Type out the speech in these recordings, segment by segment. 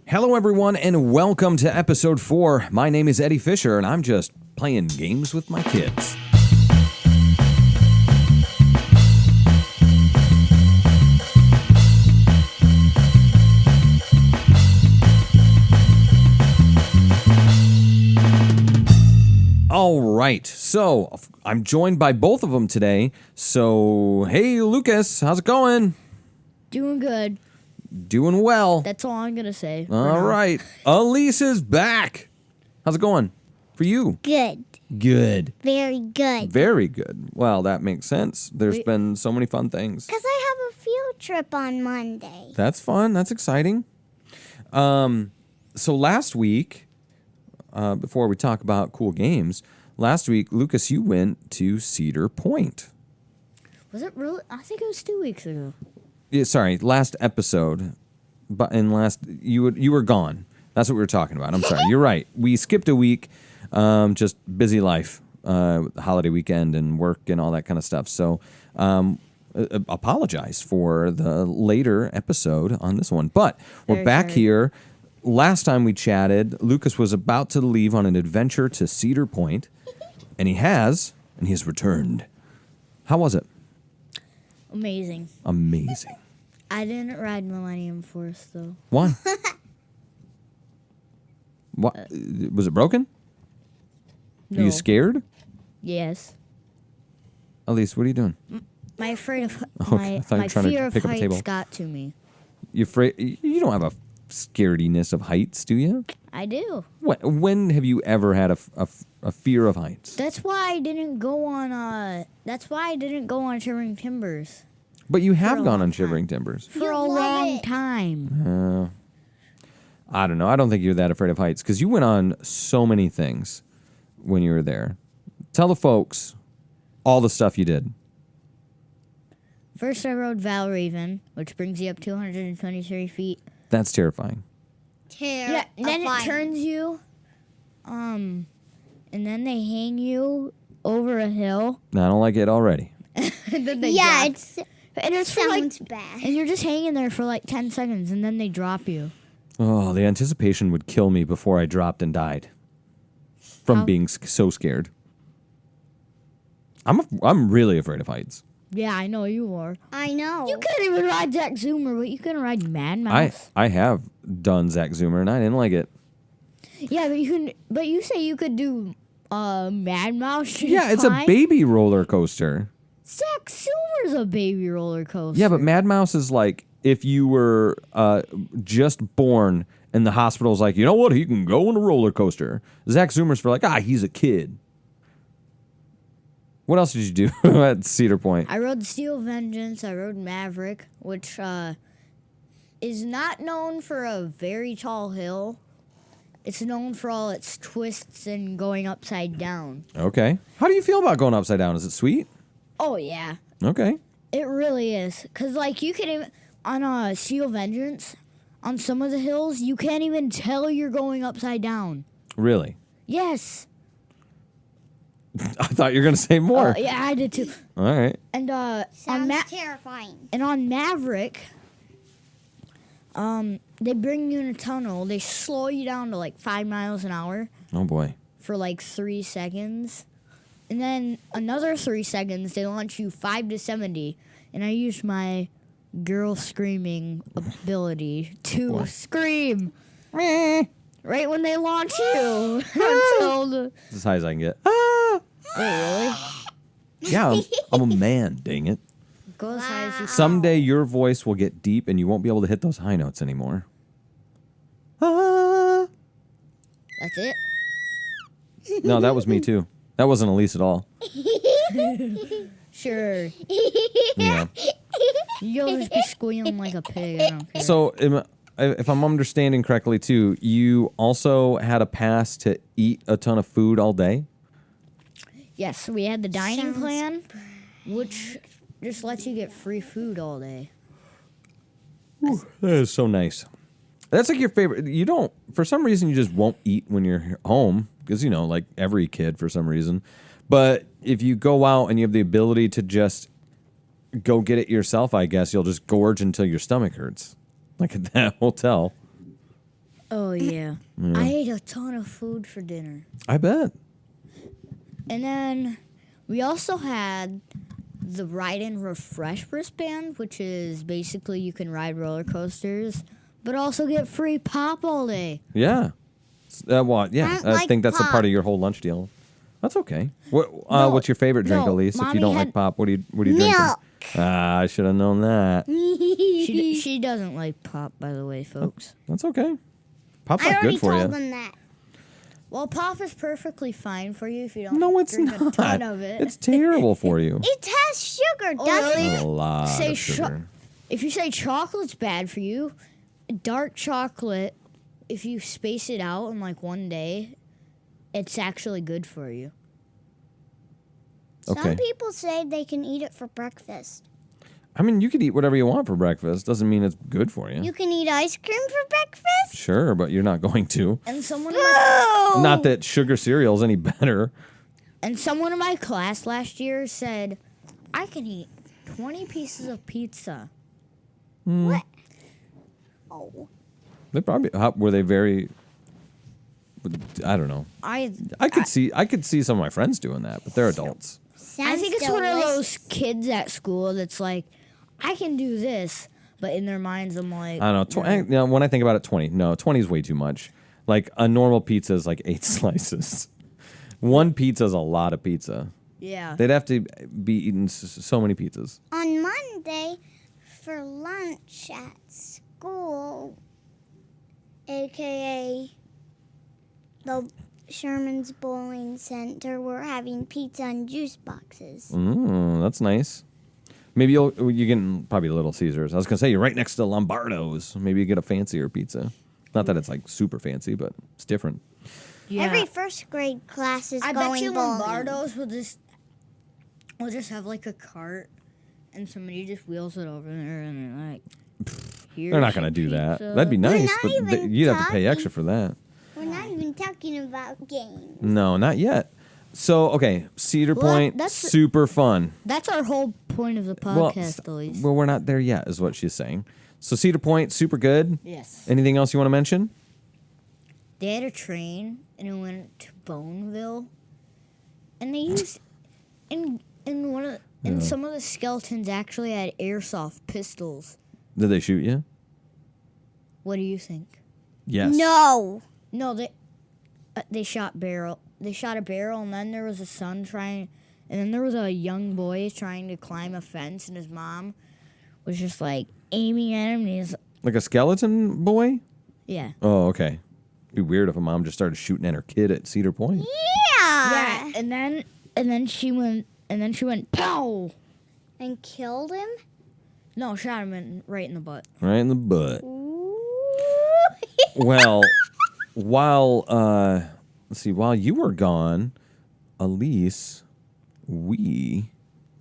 Hello, everyone, and welcome to episode 4. My name is Eddie Fisher, and I'm just playing games with my kids. All right, so I'm joined by both of them today. So, hey, Lucas, how's it going? Doing good. Doing well. That's all I'm going to say. All right. Elise is back. How's it going for you? Good. Good. Very good. Very good. Well, that makes sense. There's been so many fun things. Because I have a field trip on Monday. That's fun. That's exciting. So last week, before we talk about cool games, last week, Lucas, you went to Cedar Point. Was it really? I think it was 2 weeks ago. Yeah, sorry, last episode, but you were gone. That's what we were talking about. I'm sorry. You're right. We skipped a week, just busy life, holiday weekend and work and all that kind of stuff. So, apologize for the later episode on this one. But we're back here. Last time we chatted, Lucas was about to leave on an adventure to Cedar Point, and he has returned. How was it? Amazing. Amazing. I didn't ride Millennium Force, though. Why? What? Was it broken? No. Are you scared? Yes. Elise, what are you doing? My afraid of Okay, I thought you my were trying to fear of pick up a table. heights got to me. You afraid? You don't have a scarediness of heights, do you? I do. When have you ever had a fear of heights? That's why I didn't go on. That's why I didn't go on Shivering Timbers But you have For a gone on long Shivering Timbers. for a love long it. time. I don't know. I don't think you're that afraid of heights because you went on so many things when you were there. Tell the folks all the stuff you did. First, I rode Valraven, which brings you up 223 feet. That's terrifying. Yeah, and then it turns you, and then they hang you over a hill. I don't like it already. And then they Yeah, drop. And it's for sounds like, bad. and you're just hanging there for like 10 seconds, and then they drop you. Oh, the anticipation would kill me before I dropped and died from How? being so scared. I'm really afraid of heights. Yeah, I know you are. I know. You couldn't even ride Zack Zoomer, but you can ride Mad Mouse. I have done Zach Zoomer and I didn't like it. Yeah, but you can. But you say you could do Mad Mouse. just Yeah, it's a fine. baby roller coaster. Zack Zoomer's a baby roller coaster. Yeah, but Mad Mouse is like if you were just born and the hospital's like, you know what, he can go on a roller coaster. Zach Zoomer's for like, he's a kid. What else did you do at Cedar Point? I rode Steel Vengeance. I rode Maverick, which is not known for a very tall hill. It's known for all its twists and going upside down. Okay. How do you feel about going upside down? Is it sweet? Oh, yeah. Okay. It really is. Because, like, you can even, on Steel Vengeance, on some of the hills, you can't even tell you're going upside down. Really? Yes. I thought you were going to say more. Yeah, I did too. All right. And Sounds terrifying. and on Maverick, they bring you in a tunnel. They slow you down to like 5 miles an hour Oh, boy. for like 3 seconds. And then another 3 seconds, they launch you 5 to 70. And I used my girl screaming ability to scream right when they launch you until the... That's as high as I can get. Wait, really? Yeah, I'm a man, dang it. Go as high as you Someday your voice will get deep and you won't be able to hit those high notes anymore. Ah. That's it? No, that was me too. That wasn't Elise at all. Sure. Yeah. You'll just be squealing like a pig. I don't care. So, if I'm understanding correctly too, you also had a pass to eat a ton of food all day? Yes, we had the dining Sounds plan, which just lets you get free food all day. That is so nice. That's like your favorite. You don't, for some reason, you just won't eat when you're home because, like every kid for some reason. But if you go out and you have the ability to just go get it yourself, I guess you'll just gorge until your stomach hurts, like at that hotel. Oh, yeah. I ate a ton of food for dinner. I bet. And then we also had the Ride and Refresh wristband, which is basically you can ride roller coasters, but also get free pop all day. Yeah. I I like think that's a pop. part of your whole lunch deal. That's okay. No, What's your favorite drink, no, Elise? If you Mommy don't like had- pop, what are you drinking? Milk. I should have known that. She doesn't like pop, by the way, folks. That's okay. Pop's I not already good for told you. them that. Well, pop is perfectly fine for you if you don't No, it's drink a ton not. of it. It's terrible for you. It has sugar, Oh, doesn't really? it? A lot Say of sugar. If you say chocolate's bad for you, dark chocolate, if you space it out in like one day, it's actually good for you. Okay. Some people say they can eat it for breakfast. I mean, you could eat whatever you want for breakfast. Doesn't mean it's good for you. You can eat ice cream for breakfast? Sure, but you're not going to. And someone Oh! Not that sugar cereal's any better. in my class last year said, I can eat 20 pieces of pizza. What? Oh. They probably were they very. I don't know. I I could see some of my friends doing that, but they're adults. Sounds think it's delicious. one of those kids at school that's like, I can do this, but in their minds, I'm like, I don't know. No, when I think about it, 20. No, 20 is way too much. Like a normal pizza is like 8 slices. One pizza is a lot of pizza. yeah. They'd have to be eating so many pizzas. On Monday, for lunch at school, a.k.a. the Sherman's Bowling Center, we're having pizza and juice boxes. That's nice. Maybe you get probably Little Caesars. I was gonna say you're right next to Lombardo's. Maybe you get a fancier pizza. Not that it's like super fancy, but it's different. Yeah. Every first grade class is I going bet you bowling. Lombardo's will just have like a cart and somebody just wheels it over there and they're like, They're not gonna do that. That'd be nice, not but even you'd have to pay talking. extra for that. We're not even talking about games. No, not yet. So okay, Cedar Well, Point, that's- super fun. That's our whole point of the Well, podcast, Elise. well, we're not there yet, is what she's saying. So Cedar Point, super good. Yes. Anything else you want to mention? They had a train and it went to Boneville, and they used and some of the skeletons actually had airsoft pistols. Did they shoot you? What do you think? Yes. No. No, they shot barrel. They shot a barrel, and then there was a son trying, and then there was a young boy trying to climb a fence, and his mom was just like aiming at him. And he's Like a skeleton boy? yeah. Oh, okay. It'd be weird if a mom just started shooting at her kid at Cedar Point. Yeah. And then she went pow. And killed him? No, shot him right in the butt. Right in the butt. Ooh. Well, while you were gone, Elise, we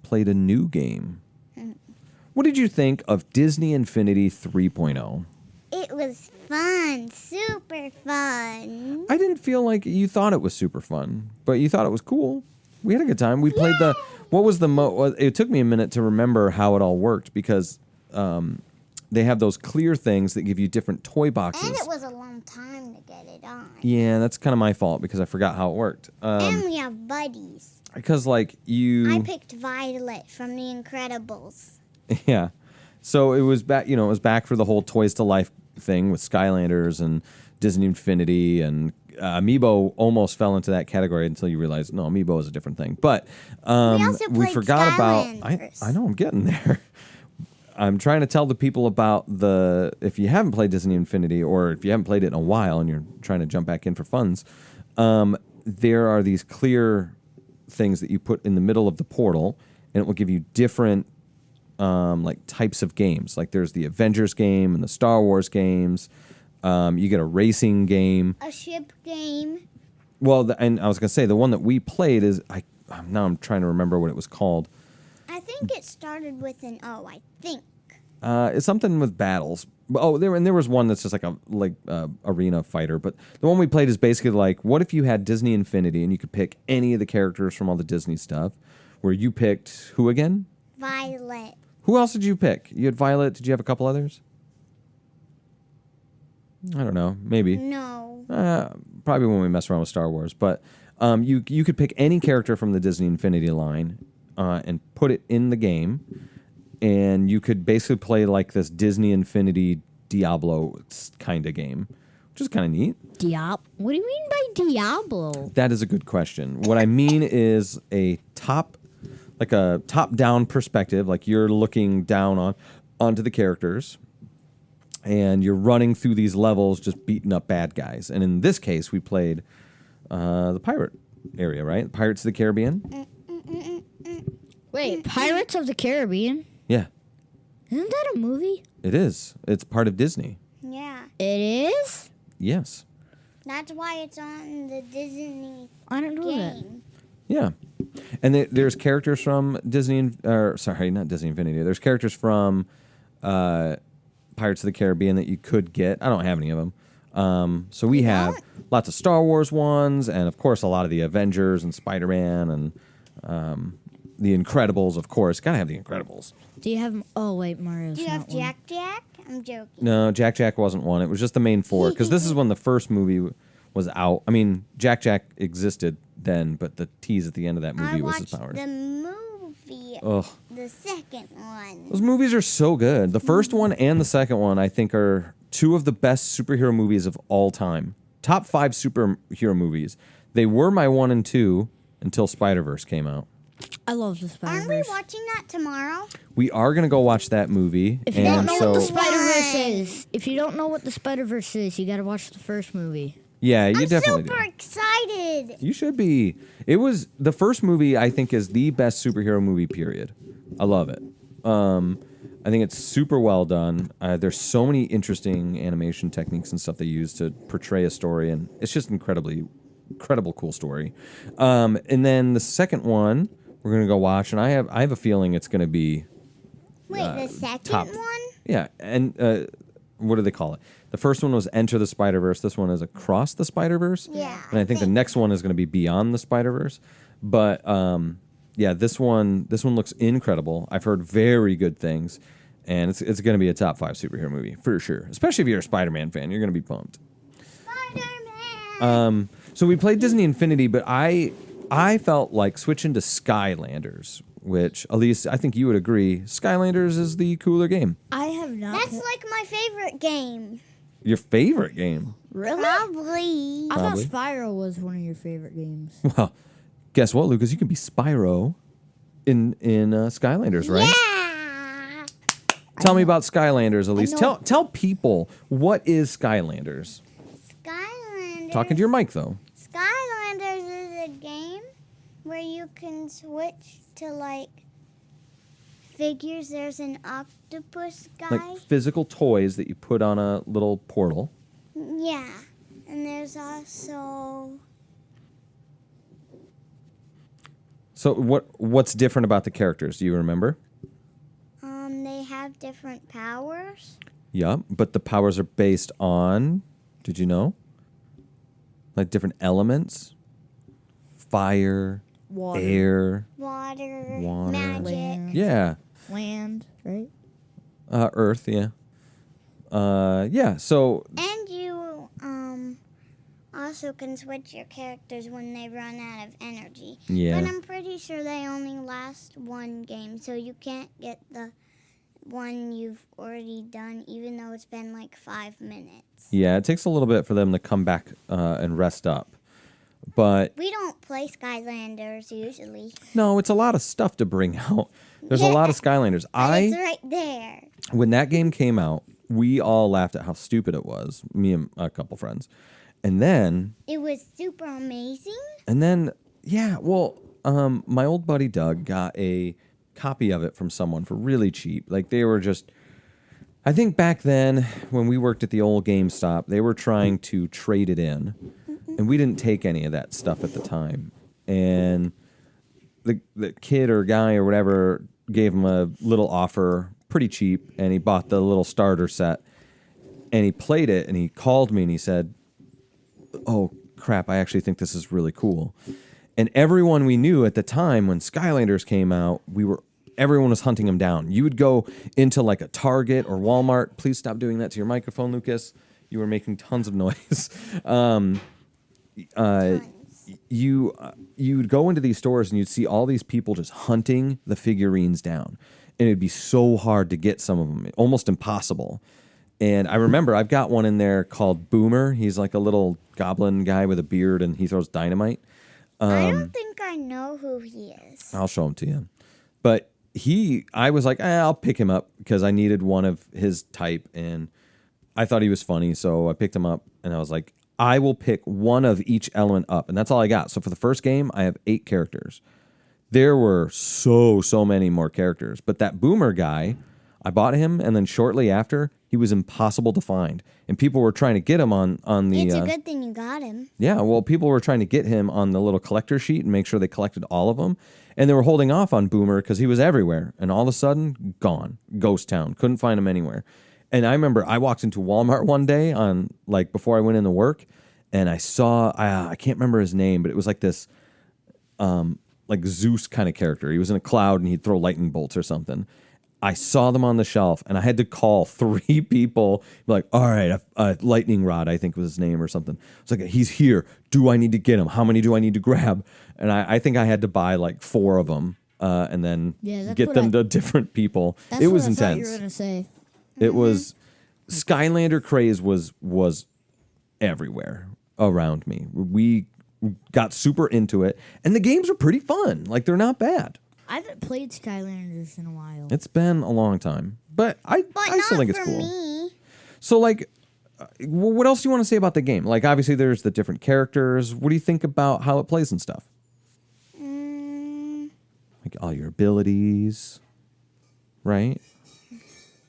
played a new game. What did you think of Disney Infinity 3.0? It was fun. Super fun. I didn't feel like you thought it was super fun, but you thought it was cool. We had a good time. We played it took me a minute to remember how it all worked because they have those clear things that give you different toy boxes. And it was a long time to get it on. Yeah, that's kind of my fault because I forgot how it worked. And we have buddies. Because like I picked Violet from The Incredibles. yeah. So it was back, it was back for the whole Toys to Life thing with Skylanders and Disney Infinity, and Amiibo almost fell into that category until you realize, no, Amiibo is a different thing. But also we played forgot about, Skylanders. I know, I'm getting there. I'm trying to tell the people about if you haven't played Disney Infinity or if you haven't played it in a while and you're trying to jump back in for funds, there are these clear things that you put in the middle of the portal, and it will give you different like types of games. Like there's the Avengers game and the Star Wars games. You get a racing game. A ship game. Well, and I was gonna say the one that we played is now I'm trying to remember what it was called. I think it started with an O, I think. It's something with battles. Oh, there was one that's just like a arena fighter. But the one we played is basically like, what if you had Disney Infinity and you could pick any of the characters from all the Disney stuff? Where you picked who again? Violet. Who else did you pick? You had Violet. Did you have a couple others? I don't know. Maybe. No. Probably when we mess around with Star Wars. But you could pick any character from the Disney Infinity line and put it in the game. And you could basically play like this Disney Infinity Diablo kind of game, which is kind of neat. What do you mean by Diablo? That is a good question. What I mean is a top-down perspective, like you're looking down onto the characters, and you're running through these levels just beating up bad guys. And in this case, we played the pirate area, right? Pirates of the Caribbean. Wait, Pirates of the Caribbean? Yeah, Isn't that a movie? it is. It's part of Disney. Yeah. It is? Yes. That's why it's on the Disney I don't know that. game. Yeah. And there's characters from Disney, sorry, not Disney Infinity. There's characters from Pirates of the Caribbean that you could get. I don't have any of them. So we have lots of Star Wars ones, and of course a lot of the Avengers and Spider-Man and the Incredibles, of course. Gotta have the Incredibles. Do you have... Oh, wait, Mario's Do you have not one. Jack? I'm joking. No, Jack wasn't one. It was just the main four, because this is when the first movie was out. I mean, Jack existed then, but the tease at the end of that movie I was his watched powers. the movie, Ugh. the second one. Those movies are so good. The first one and the second one, I think, are two of the best superhero movies of all time. Top 5 superhero movies. They were my 1 and 2 until Spider-Verse came out. I love the Aren't we Spider-Verse. watching that tomorrow? We are going to go watch that movie. If you don't know what the so, Spider-Verse Why? is, you gotta watch the first movie. yeah, you I'm definitely super do. excited. You should be. It was the first movie, I think, is the best superhero movie, period. I love it. I think it's super well done. There's so many interesting animation techniques and stuff they use to portray a story, and it's just incredible cool story. And then the second one we're gonna go watch, and I have a feeling it's gonna be Wait, the second top. one? Yeah, and what do they call it? The first one was Enter the Spider-Verse. This one is Across the Spider-Verse. Yeah. And I think the next one is going to be Beyond the Spider-Verse. But yeah, this one looks incredible. I've heard very good things, and it's going to be a top 5 superhero movie for sure. Especially if you're a Spider-Man fan, you're going to be pumped. Spider-Man. So we played Disney Infinity, but I felt like switching to Skylanders, which, Elise, I think you would agree, Skylanders is the cooler game. I have not. That's like my favorite game. Your favorite game? Really? Probably. I thought Probably. Spyro was one of your favorite games. Well, guess what, Lucas? You can be Spyro in Skylanders, right? Yeah. Tell me about Skylanders, Elise. know. Tell people, what is Skylanders? Skylanders. Talking to your mic, though. Skylanders is a game where you can switch to like figures. There's an octopus guy. Like physical toys that you put on a little portal. Yeah. And there's also So what's different about the characters? Do you remember? they have different powers. Yeah, but the powers are based on, did you know? Like different elements? Fire, Water. air, Water, Water. magic. Land. yeah. Land, right? Earth, yeah. Yeah, so And you also can switch your characters when they run out of energy. yeah. But I'm pretty sure they only last one game, so you can't get the one you've already done, even though it's been like 5 minutes. Yeah, it takes a little bit for them to come back and rest up. But We don't play Skylanders usually. no, it's a lot of stuff to bring out. There's a lot of Skylanders. But it's right there. When that game came out, we all laughed at how stupid it was, me and a couple friends. And then, It was super amazing. yeah, well, my old buddy Doug got a copy of it from someone for really cheap. Like they were just, I think back then when we worked at the old GameStop, they were trying to trade it in, and we didn't take any of that stuff at the time. And the kid or guy or whatever gave him a little offer, pretty cheap, and he bought the little starter set, and he played it, and he called me and he said, "Oh crap, I actually think this is really cool." And everyone we knew at the time when Skylanders came out, everyone was hunting them down. You would go into like a Target or Walmart. Please stop doing that to your microphone, Lucas. You were making tons of noise. Tons. You'd go into these stores and you'd see all these people just hunting the figurines down, and it'd be so hard to get some of them, almost impossible. And I remember I've got one in there called Boomer. He's like a little goblin guy with a beard, and he throws dynamite. I don't think I know who he is. I'll show him to you. But I was like, I'll pick him up because I needed one of his type, and I thought he was funny, so I picked him up, and I was like, I will pick one of each element up, and that's all I got. So for the first game, I have 8 characters. There were so many more characters, but that Boomer guy, I bought him, and then shortly after, he was impossible to find, and people were trying to get him on the. It's a good thing you got him. Yeah, well, people were trying to get him on the little collector sheet and make sure they collected all of them, and they were holding off on Boomer because he was everywhere, and all of a sudden, gone, ghost town, couldn't find him anywhere. And I remember I walked into Walmart one day on like before I went into work, and I saw I can't remember his name, but it was like this, like Zeus kind of character. He was in a cloud and he'd throw lightning bolts or something. I saw them on the shelf, and I had to call 3 people. Like, all right, lightning rod, I think was his name or something. It's like, he's here. Do I need to get him? How many do I need to grab? And I think I had to buy like 4 of them, and then get them to different people. That's it was what I thought intense. you were gonna say. It was Skylander craze was everywhere around me. We got super into it, and the games are pretty fun. Like, they're not bad. I haven't played Skylanders in a while. It's been a long time, but I still think it's cool. Me. So, like, what else do you want to say about the game? Like, obviously, there's the different characters. What do you think about how it plays and stuff? Like all your abilities, right?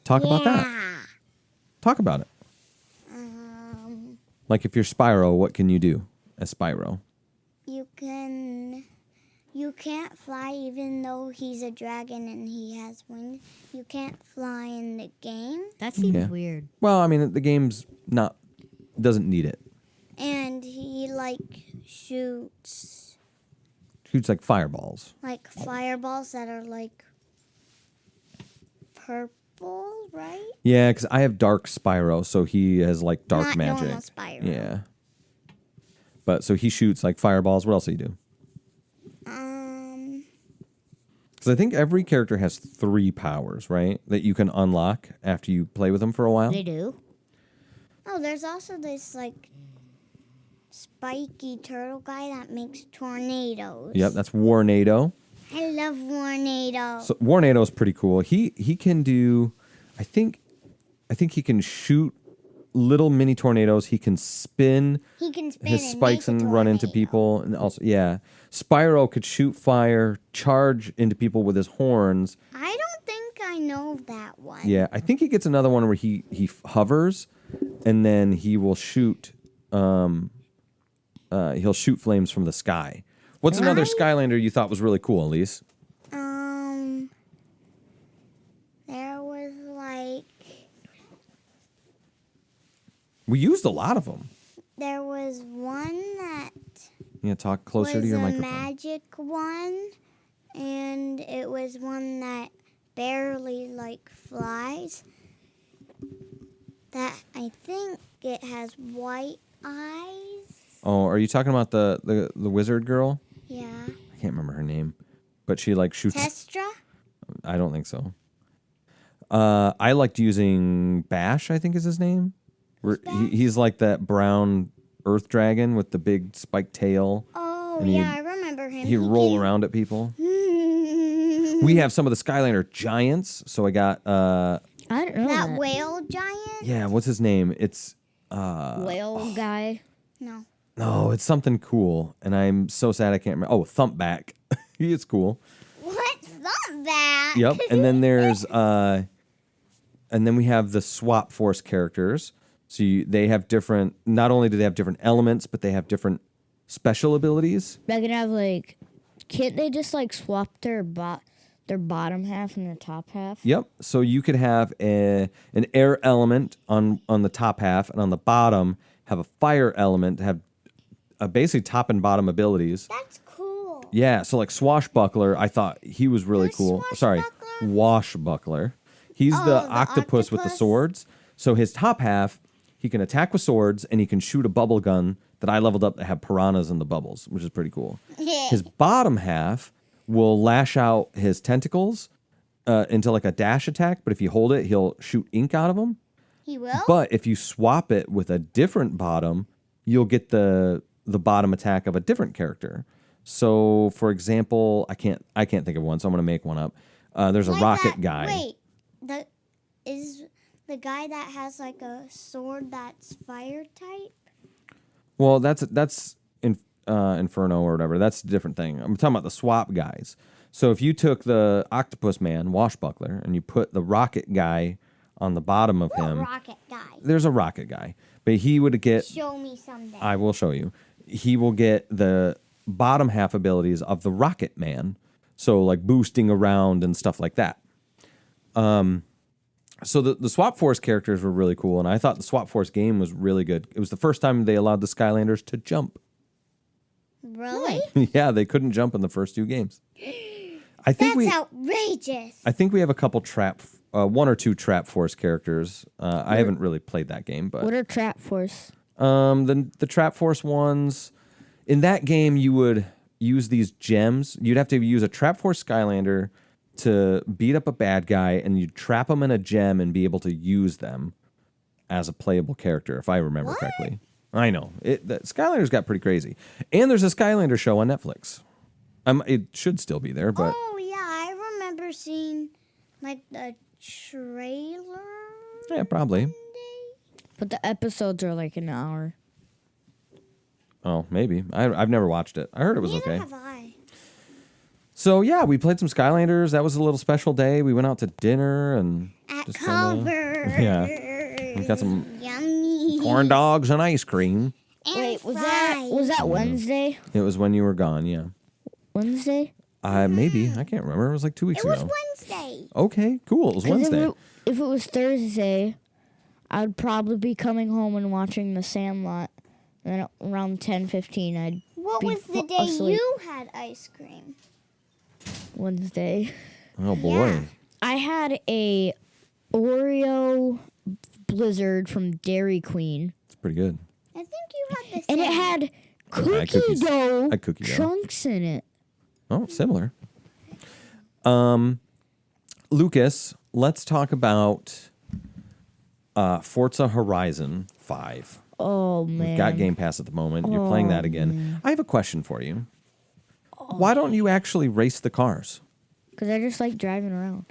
Talk about that. Talk about it. Like, if you're Spyro, what can you do as Spyro? You can't fly even though he's a dragon and he has wings. You can't fly in the game. That seems weird. Well, I mean, the game's doesn't need it. And he shoots Like fireballs. like fireballs that are like purple, right? Yeah, because I have Dark Spyro, so he has like dark Not magic. normal Spyro. Yeah. But so he shoots like fireballs. What else do you do? Because I think every character has 3 powers, right? That you can unlock after you play with them for a while. They do. Oh, there's also this like spiky turtle guy that makes tornadoes. Yep, that's Warnado. I love Warnado. So Warnado is pretty cool. He can do, I think he can shoot little mini tornadoes. He can spin. He can spin his spikes and run into tornado. people, and also Spyro could shoot fire, charge into people with his horns. I don't think I know that one. Yeah, I think he gets another one where he hovers, and then he will shoot. He'll shoot flames from the sky. What's another Skylander you thought was really cool, Elise? There was like We used a lot of them. there was one that Yeah, talk closer was to your a microphone. magic one, and it was one that barely like flies. That I think it has white eyes. Oh, are you talking about the wizard girl? Yeah. I can't remember her name, but she like shoots. Testra? I don't think so. I liked using Bash, I think is his name. He's like that brown earth dragon with the big spiked tail. Oh, And yeah, I remember him. He roll around at people. We have some of the Skylander giants. So I got I don't know that that. whale giant? yeah, what's his name? It's Whale guy. No. no, it's something cool, and I'm so sad I can't remember. Oh, Thumpback. He is cool. What's that? Yep. And then there's and then we have the Swap Force characters. So they have different. Not only do they have different elements, but they have different special abilities. They can have like, can't they just like swap their bottom half and their top half? Yep. So you could have an air element on the top half, and on the bottom have a fire element. Have basically top and bottom abilities. That's cool. Yeah. So like Swashbuckler, I thought he was really Who's cool. Swashbuckler? Sorry, Washbuckler. He's the octopus with the octopus? swords. So his top half He can attack with swords, and he can shoot a bubble gun that I leveled up that have piranhas in the bubbles, which is pretty cool. His bottom half will lash out his tentacles into like a dash attack, but if you hold it, he'll shoot ink out of them. He will? But if you swap it with a different bottom, you'll get the bottom attack of a different character. So, for example, I can't think of one, so I'm going to make one up. There's a rocket guy. Wait, is the guy that has like a sword that's fire type? Well, that's Inferno or whatever. That's a different thing. I'm talking about the swap guys. So if you took the Octopus Man, Washbuckler, and you put the rocket guy on the bottom of him. Rocket guy. There's a rocket guy. But he would get... Show me someday. I will show you. He will get the bottom half abilities of the Rocket Man. So like boosting around and stuff like that. So the Swap Force characters were really cool, and I thought the Swap Force game was really good. It was the first time they allowed the Skylanders to jump. Really? Yeah, they couldn't jump in the first 2 games. That's outrageous. I think we have a couple one or two Trap Force characters. I haven't really played that game, but What are Trap Force? the Trap Force ones in that game, you would use these gems. You'd have to use a Trap Force Skylander to beat up a bad guy, and you'd trap them in a gem and be able to use them as a playable character, if I remember correctly. I know the Skylanders got pretty crazy, and there's a Skylander show on Netflix. It should still be there, but Oh yeah, I remember seeing like the trailer. yeah, probably. But the episodes are like an hour. Oh, maybe. I've never watched it. I heard it was Neither okay. have I. So yeah, we played some Skylanders. That was a little special day. We went out to dinner and At just Culver. yeah. We got some Yummy. corn dogs and ice cream. And Wait, was fries. that Wednesday? It was when you were gone. Yeah. Wednesday? Maybe. I can't remember. It was like 2 weeks It was ago. Wednesday. Okay, cool. It was 'Cause Wednesday. If it was Thursday, I would probably be coming home and watching The Sandlot. And then around 10:15, I'd What be was the day asleep. you had ice cream? Wednesday. Oh boy. Yeah. I had a Oreo Blizzard from Dairy Queen. It's pretty good. I think you had the And it same. had I had cookie cookies. dough I had cookie dough. chunks in it. Oh, similar. Lucas, let's talk about Forza Horizon 5. Oh, man. Got Game Pass at the moment. You're playing that again. I have a question for you. Why don't you actually race the cars? Because I just like driving around.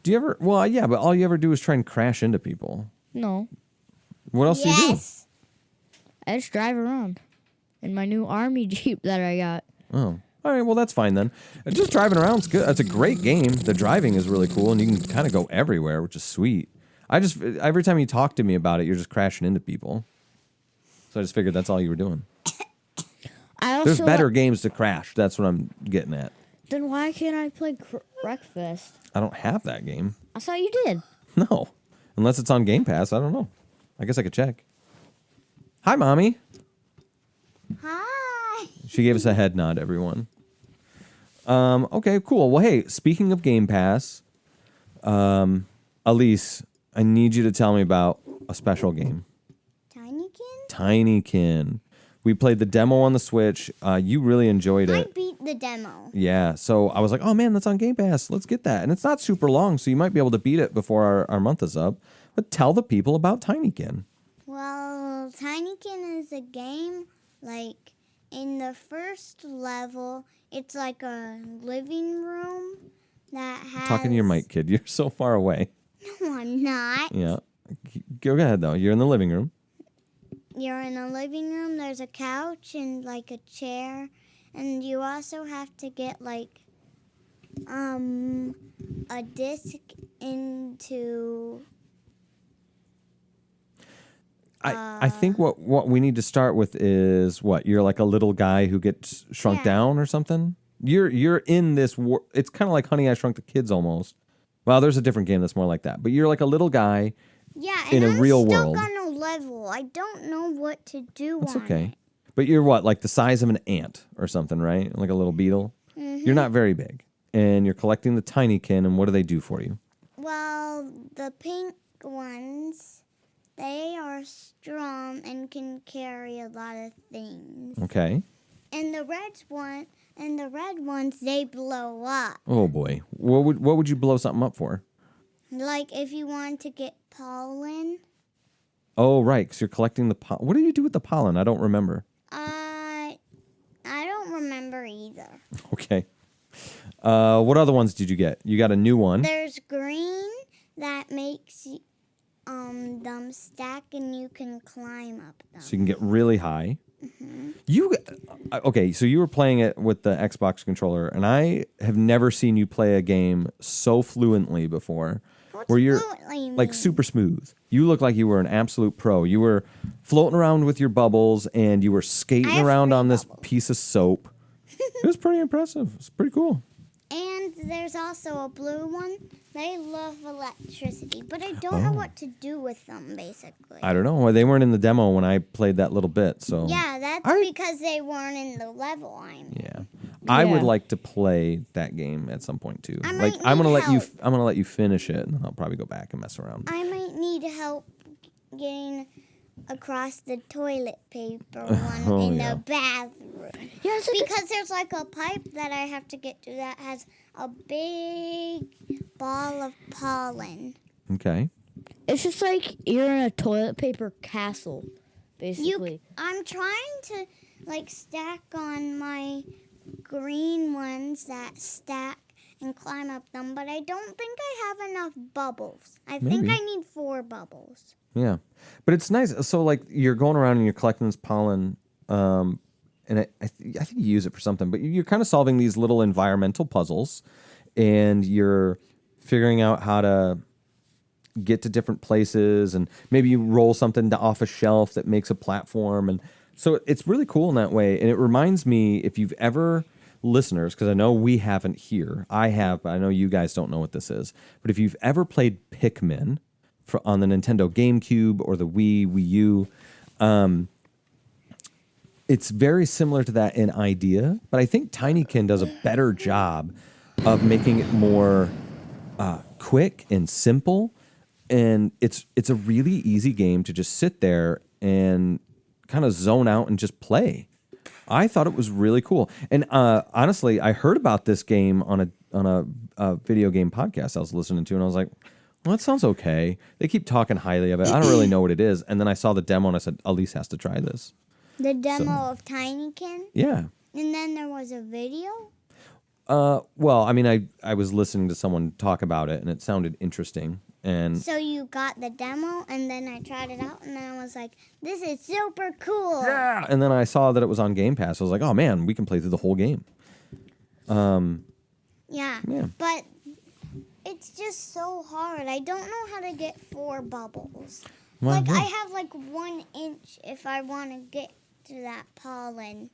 Do you ever? Well, yeah, but all you ever do is try and crash into people. No. What else do you do? Yes. I just drive around in my new army Jeep that I got. Oh. All right, well, that's fine then. Just driving around's good. It's a great game. The driving is really cool, and you can kind of go everywhere, which is sweet. Every time you talk to me about it, you're just crashing into people. So I just figured that's all you were doing. I also There's better games to crash. That's what I'm getting at. Then why can't I play Breakfast? I don't have that game. I thought you did. No. Unless it's on Game Pass. I don't know. I guess I could check. Hi, Mommy. Hi. She gave us a head nod, everyone. Okay, cool. Well, hey, speaking of Game Pass, Elise, I need you to tell me about a special game. Tinykin? Tinykin. We played the demo on the Switch. You really enjoyed I it. beat the demo. Yeah, so I was like, oh man, that's on Game Pass. Let's get that. And it's not super long, so you might be able to beat it before our month is up. But tell the people about Tinykin. Well, Tinykin is a game, like, in the first level, it's like a living room that has... Talking to your mic, kid. You're so far away. No, I'm not. Yeah. Go ahead, though. You're in the living room. You're in a living room, there's a couch and, like, a chair, and you also have to get, like, a disc into... I think what we need to start with is what? You're like a little guy who gets shrunk Yeah. down or something? You're in this it's kind of like Honey, I Shrunk the Kids almost. Well, there's a different game that's more like that. But you're like a little guy. Yeah, in and a I'm real stuck world. on a level. I don't know what to do That's on okay. it. But you're what? Like the size of an ant or something, right? Like a little beetle? You're not very big. And you're collecting the Tinykin, and what do they do for you? Well, the pink ones they are strong and can carry a lot of things. Okay. And the red ones, they blow up. Oh boy. What would you blow something up for? Like if you want to get pollen. Oh, right, because you're collecting the pollen. What do you do with the pollen? I don't remember. I don't remember either. Okay. What other ones did you get? You got a new one. There's green that makes them stack and you can climb up them. So you can get really high. Mm-hmm. Okay, so you were playing it with the Xbox controller, and I have never seen you play a game so fluently before. What's where you're fluently like mean? super smooth. You look like you were an absolute pro. You were floating around with your bubbles, and you were skating have around 3 on this bubbles. piece of soap. It was pretty impressive. It's pretty cool. And there's also a blue one. They love electricity, but I don't know what to do with them, basically. I don't know. Well, they weren't in the demo when I played that little bit, so Yeah, that's because they weren't in the level I'm in. yeah. I would Yeah. like to play that game at some point too. I Like might I'm gonna need let you. help. I'm gonna let you finish it, and then I'll probably go back and mess around. I might need help getting across the toilet paper one in yeah. the bathroom. Yeah, it's like Because there's like a pipe that I have to get to that has a big ball of pollen. Okay. it's just like you're in a toilet paper castle, basically. I'm trying to like stack on my green ones that stack and climb up them, but I don't think I have enough bubbles. I think Maybe. I need 4 bubbles. Yeah, but it's nice. So like you're going around and you're collecting this pollen, and I think you use it for something. But you're kind of solving these little environmental puzzles, and you're figuring out how to get to different places, and maybe you roll something off a shelf that makes a platform, and so it's really cool in that way. And it reminds me, if you've ever listeners, because I know we haven't here, I have, but I know you guys don't know what this is. But if you've ever played Pikmin on the Nintendo GameCube or the Wii U, it's very similar to that in idea, but I think Tinykin does a better job of making it more quick and simple. And it's a really easy game to just sit there and kind of zone out and just play. I thought it was really cool. And honestly, I heard about this game on a video game podcast I was listening to, and I was like, well, that sounds okay. They keep talking highly of it. I don't really know what it is. And then I saw the demo, and I said, Elise has to try this. The demo of Tinykin, Yeah. and then there was a video. Well, I mean, I was listening to someone talk about it, and it sounded interesting. And So you got the demo, and then I tried it out, and then I was like, this is super cool. yeah. And then I saw that it was on Game Pass. I was like, oh man, we can play through the whole game. Yeah. Yeah. But it's just so hard. I don't know how to get 4 bubbles. Well, Like, yeah. I have like 1 inch if I want to get to that pollen.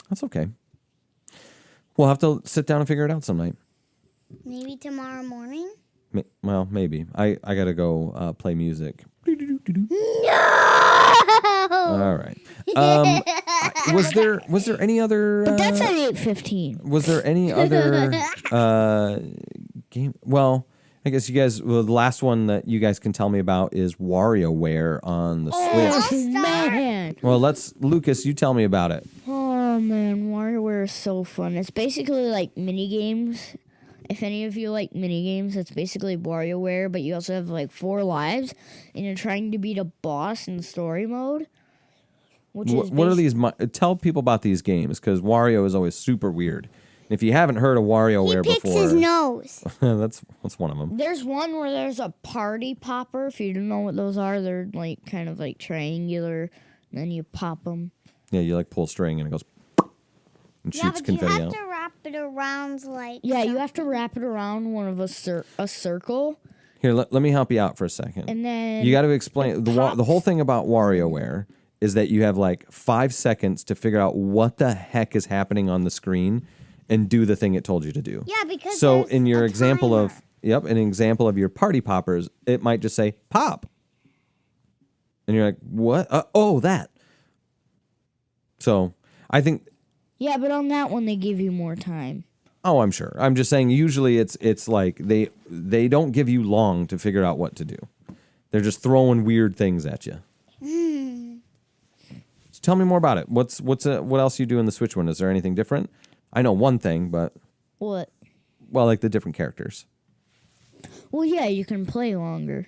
That's okay. We'll have to sit down and figure it out some night. Maybe tomorrow morning? Well, maybe. I got to go play music. No! All right. Was there any other? That's at 8:15. Was there any other game? Well, I guess you guys. Well, the last one that you guys can tell me about is WarioWare on the Switch. Oh, man. Well, Lucas. You tell me about it. Oh, man. WarioWare is so fun. It's basically like mini games. If any of you like mini games, it's basically WarioWare, but you also have like 4 lives, and you're trying to beat a boss in story mode. Which is What are these? Tell people about these games, because Wario is always super weird. If you haven't heard of He WarioWare picks before, his nose. that's one of them. There's one where there's a party popper. If you don't know what those are, they're like kind of like triangular, and then you pop them. Yeah, you like pull a string and it goes and Yeah, shoots but you confetti have out. to wrap it around like... Yeah, you have to wrap it around one of a circle, Here, let me help you out for a second. and then You got to explain the whole thing about WarioWare is that you have like 5 seconds to figure out what the heck is happening on the screen and do the thing it told you to do. Yeah, because So there's in your a example timer. an example of your party poppers, it might just say pop. And you're like, "What? That." So, I think yeah, but on that one they give you more time. oh, I'm sure. I'm just saying usually it's like they don't give you long to figure out what to do. They're just throwing weird things at you. So tell me more about it. What else you do in the Switch one? Is there anything different? I know one thing, but What? well, like the different characters. Well, yeah, you can play longer.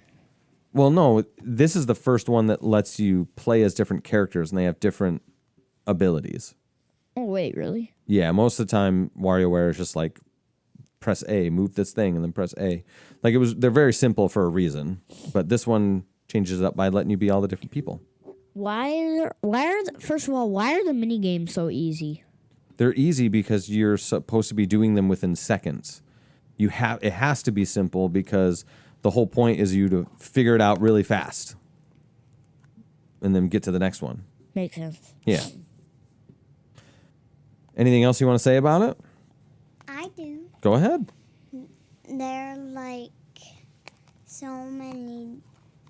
Well, no, this is the first one that lets you play as different characters, and they have different abilities. Oh, wait, really? Yeah, most of the time, WarioWare is just like press A, move this thing, and then press A. Like they're very simple for a reason, but this one changes it up by letting you be all the different people. First of all, why are the mini games so easy? They're easy because you're supposed to be doing them within seconds. It has to be simple because the whole point is you to figure it out really fast and then get to the next one. Makes sense. Yeah. Anything else you want to say about it? I do. Go ahead. There are like so many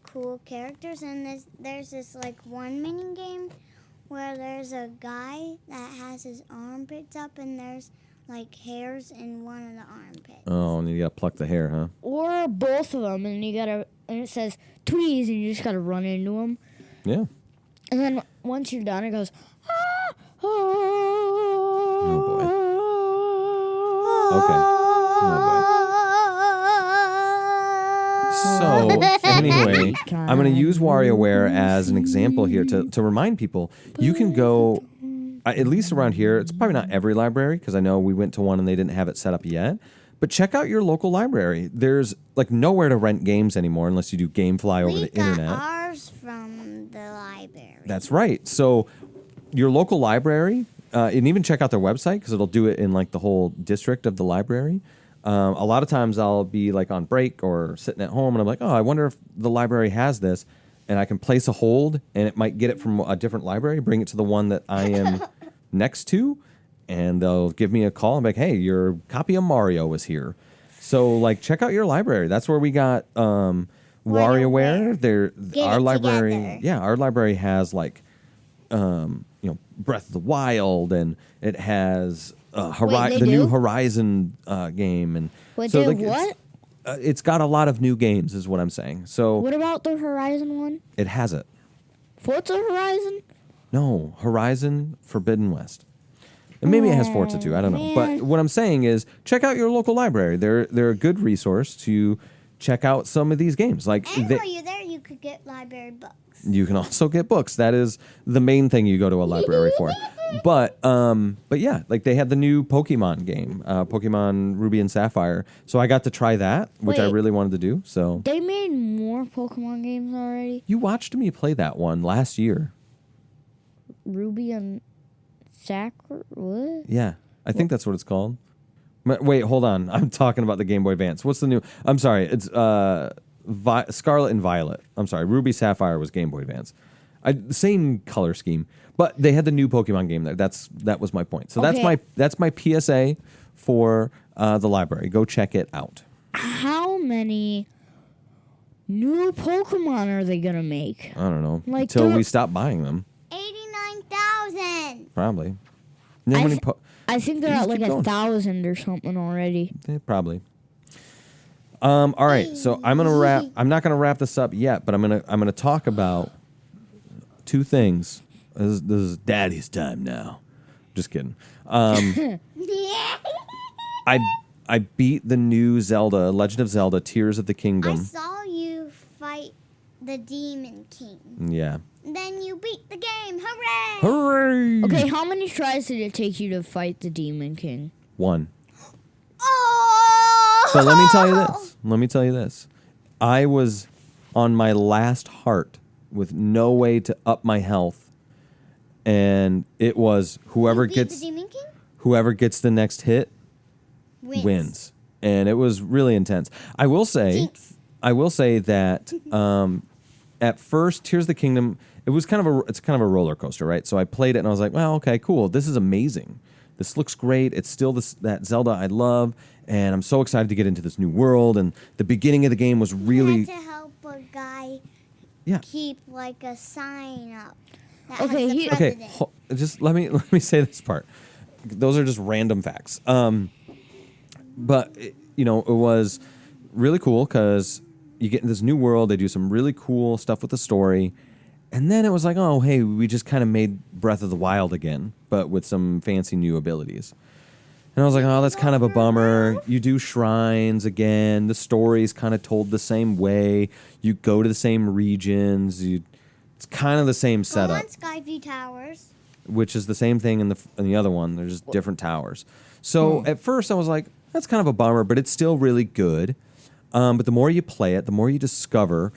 cool characters, and there's this like one mini game where there's a guy that has his armpits up, and there's like hairs in one of the armpits. Oh, and you gotta pluck the hair, huh? Or both of them, and it says tweeze, and you just gotta run into them. Yeah. And then once you're done, it goes. Oh boy. Okay. Oh boy. So anyway, I'm going to use WarioWare as an example here to remind people you can go, at least around here, it's probably not every library because I know we went to one and they didn't have it set up yet, but check out your local library. There's like nowhere to rent games anymore unless you do GameFly over the internet. We got ours from the library. That's right. So your local library, and even check out their website because it'll do it in like the whole district of the library. A lot of times I'll be like on break or sitting at home and I'm like, oh, I wonder if the library has this, and I can place a hold and it might get it from a different library, bring it to the one that I am next to, and they'll give me a call and be like, hey, your copy of Mario is here. So like check out your library. That's where we got WarioWare. Our library, together. yeah, our library has like Breath of the Wild, and it has the new Horizon game, and Wait, so they like, have what? It's got a lot of new games, is what I'm saying. So What about the Horizon one? it has it. Forza Horizon? No, Horizon Forbidden West. And maybe it has Forza too. I don't know. But man. what I'm saying is, check out your local library. They're a good resource to check out some of these games. Like And while you're there, you could get library books. you can also get books. That is the main thing you go to a library for. But yeah, like they had the new Pokemon game, Pokemon Ruby and Sapphire. So I got to try that, which I Wait. really wanted to do. So They made more Pokemon games already? you watched me play that one last year. Ruby and Sapphire? What? Yeah, I think that's what it's called. Wait, hold on. I'm talking about the Game Boy Advance. What's the new? I'm sorry. It's Scarlet and Violet. I'm sorry. Ruby Sapphire was Game Boy Advance. Same color scheme, but they had the new Pokemon game there. That was my point. So Okay. that's my PSA for the library. Go check it out. How many new Pokemon are they going to make? I don't know Like, until don't- we stop buying them. 89,000. Probably. You know how I many th- I think they're You at just like keep going. 1,000 or something already. Probably. All right, so I'm gonna wrap. I'm not gonna wrap this up yet, but I'm gonna talk about two things. This is Daddy's time now. Just kidding. Yeah. I beat the new Zelda, Legend of Zelda: Tears of the I Kingdom. saw you fight the Demon King. Yeah. Then you beat the game. Hooray! Hooray! Okay, how many tries did it take you to fight the Demon King? 1. Oh! So let me tell you this. I was on my last heart with no way to up my health, and it was whoever You beat gets the Demon King? the next hit wins. And it was really intense. I will say that at first, Tears of the Kingdom, it's kind of a roller coaster, right? So I played it and I was like, well, okay, cool. This is amazing. This looks great. It's still that Zelda I love, and I'm so excited to get into this new world. And the beginning of the game was really You had to help a guy keep like a sign up. That Okay, has the he- okay. president. Just let me say this part. Those are just random facts. But it was really cool because you get in this new world. They do some really cool stuff with the story. And then it was like, oh, hey, we just kind of made Breath of the Wild again, but with some fancy new abilities. And I was like, oh, that's kind of a bummer. You do shrines again. The story's kind of told the same way. You go to the same regions. It's kind of the same I setup, want Skyview Towers. which is the same thing in the other one. There's just different towers. So at first I was like, that's kind of a bummer, but it's still really good. But the more you play it, the more you discover,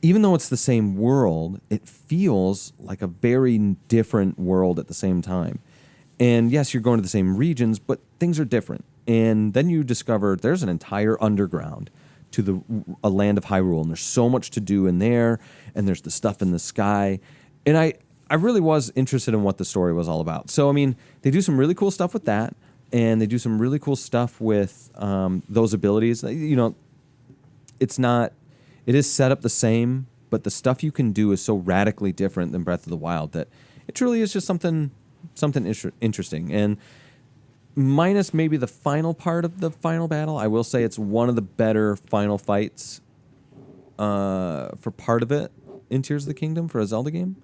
even though it's the same world, it feels like a very different world at the same time. And yes, you're going to the same regions, but things are different. And then you discover there's an entire underground to a land of Hyrule, and there's so much to do in there, and there's the stuff in the sky. And I really was interested in what the story was all about. So, I mean, they do some really cool stuff with that, and they do some really cool stuff with those abilities. You know, it is set up the same, but the stuff you can do is so radically different than Breath of the Wild that it truly is just something interesting. And minus maybe the final part of the final battle, I will say it's one of the better final fights for part of it in Tears of the Kingdom for a Zelda game.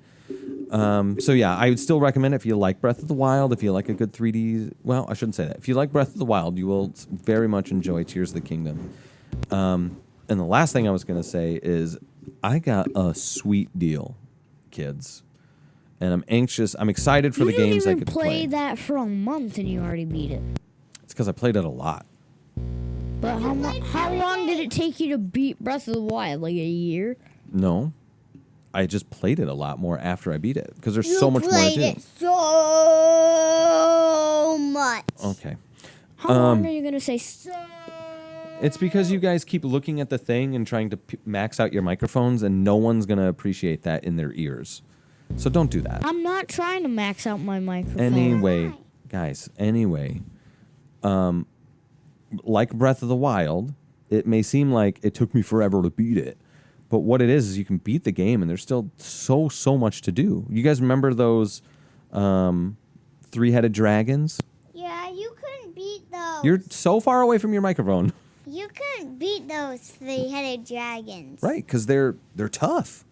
So yeah, I would still recommend it if you like Breath of the Wild, if you like a good 3D... Well, I shouldn't say that. If you like Breath of the Wild, you will very much enjoy Tears of the Kingdom. And the last thing I was going to say is I got a sweet deal, kids. And I'm excited for the games I could play. You didn't even play that for a month and you already beat it. It's because I played it a lot. But how long did it take you to beat Breath of the Wild? Like a year? No. I just played it a lot more after I beat it because there's so much more to do. You played it so much. Okay. How long are you going to say so? It's because you guys keep looking at the thing and trying to max out your microphones, and no one's going to appreciate that in their ears. So don't do that. I'm not trying to max out my microphone. Anyway, guys, like Breath of the Wild, it may seem like it took me forever to beat it. But what it is you can beat the game, and there's still so much to do. You guys remember those three-headed dragons? Yeah, you couldn't beat those. You're so far away from your microphone. You couldn't beat those three-headed dragons. Right, because they're tough.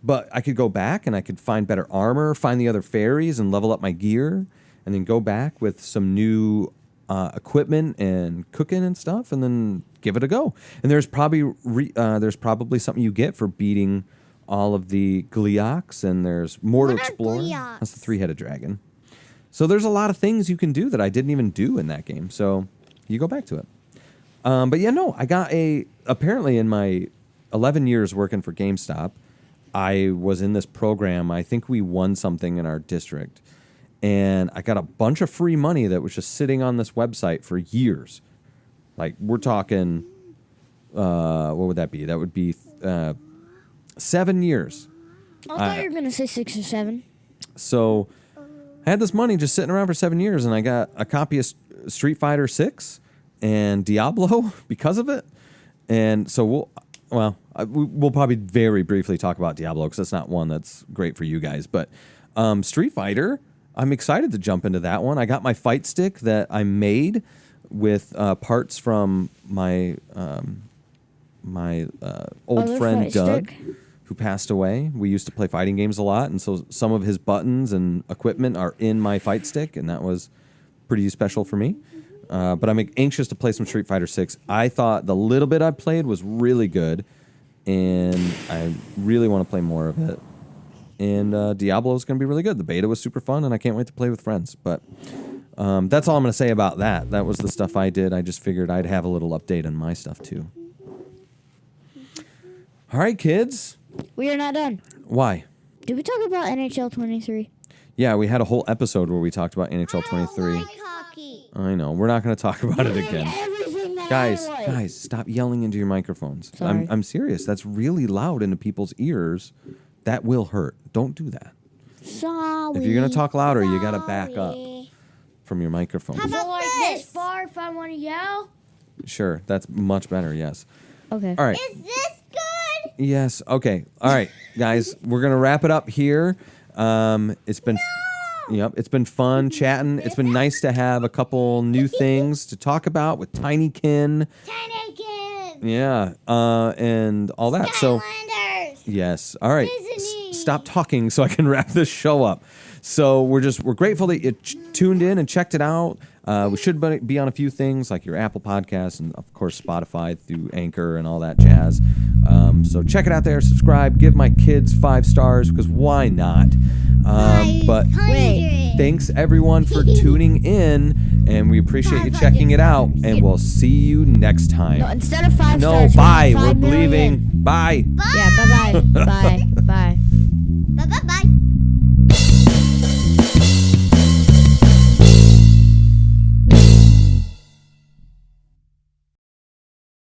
But I could go back, and I could find better armor, find the other fairies, and level up my gear, and then go back with some new equipment and cooking and stuff, and then give it a go. And there's probably something you get for beating all of the Gleeoks, and there's more to explore. Gleeoks? That's the three-headed dragon. So there's a lot of things you can do that I didn't even do in that game. So you go back to it. But yeah, no, I got apparently in my 11 years working for GameStop, I was in this program. I think we won something in our district. And I got a bunch of free money that was just sitting on this website for years. Like, we're talking, what would that be? That would be 7 years. I thought you were going to say 6 or 7. So I had this money just sitting around for 7 years, and I got a copy of Street Fighter 6 and Diablo because of it. And so we'll probably very briefly talk about Diablo because that's not one that's great for you guys. But Street Fighter, I'm excited to jump into that one. I got my fight stick that I made with parts from my old friend Doug, who passed away. We used to play fighting games a lot, and so some of his buttons and equipment are in my fight stick, and that was pretty special for me. But I'm anxious to play some Street Fighter 6. I thought the little bit I played was really good, and I really want to play more of it. And Diablo is going to be really good. The beta was super fun, and I can't wait to play with friends. But that's all I'm going to say about that. That was the stuff I did. I just figured I'd have a little update on my stuff, too. All right, kids. We are not done. Why? Did we talk about NHL 23? Yeah, we had a whole episode where we talked about NHL 23. I don't like hockey. I know. We're not going to talk about it again. Everything that Guys, stop yelling into your microphones. Sorry. I'm serious. That's really loud into people's ears. That will hurt. Don't do that. Sorry. If you're going to talk louder, you got to back up from your microphone. How about like this? this far if I want to yell? Sure, that's much better, yes. Okay. All right. Is this good? Yes, okay. All right, guys, we're going to wrap it up here. It's been it's been fun chatting. It's been nice to have a couple new things to talk about with Tinykin. Tinykin. Yeah, and all that. So Skylanders. yes, all right. Disney. Stop talking so I can wrap this show up. So we're grateful that you tuned in and checked it out. We should be on a few things like your Apple Podcasts and of course Spotify through Anchor and all that jazz. So check it out there. Subscribe. Give my kids 5 stars because why not? But 500. thanks everyone for tuning in, and we appreciate you checking it out. And we'll see you next time. No, instead of 5 No, stars. bye. We're 5 million. leaving. Bye. Yeah, bye-bye. Bye. Bye.